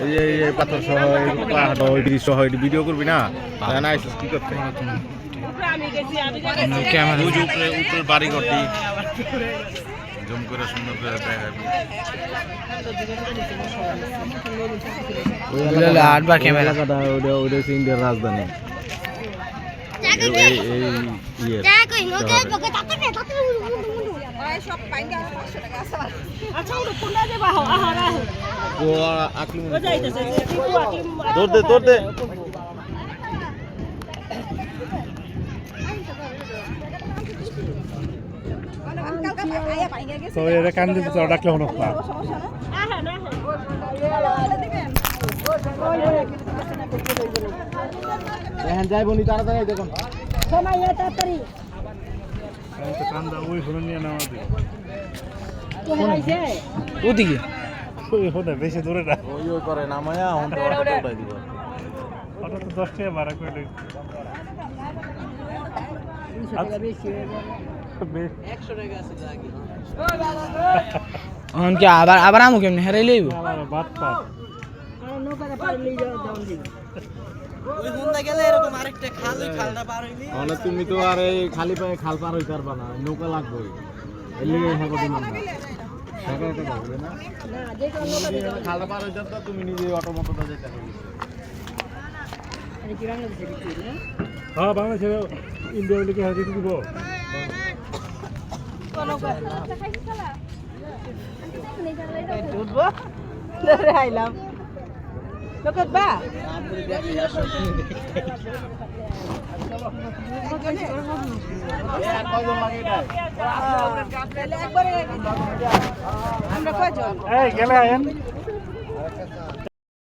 এই পাথর সহ পাহাড় ব্রিজ সহ ভিডিও করবি না না কি করতে উপরে বাড়ি করতি জুম করে সুন্দর করে দেখাবি আটবার ক্যামেরা ওটা হচ্ছে ইন্ডিয়ার রাজধানী তোর দে তো এটা কান দিতে তো ডাকলে হলো না এখন যাইব নি তাড়াতাড়ি দেখুন সময় তাড়াতাড়ি কান্দা ওই ফোন নিয়ে নাও ওদিকে ওই ফোন বেশি দূরে না ওই করে নামায়া এখন তো উঠাই দিব ওটা তো 10 টাকা ভাড়া করে কি আবার আমু কেমনে হেরাই লইব বাদ পাত তুমি তো আর এই খালি পায়ে খাল পার হইতে পারবা না নৌকা লাগবে খাল পার হইতে তো তুমি নিজে অটো মটোটা যেতে পারবে হ্যাঁ বাংলাদেশে ইন্ডিয়া লিখে হাতে দিব আইলাম লোকত বা এই গেলে আয়েন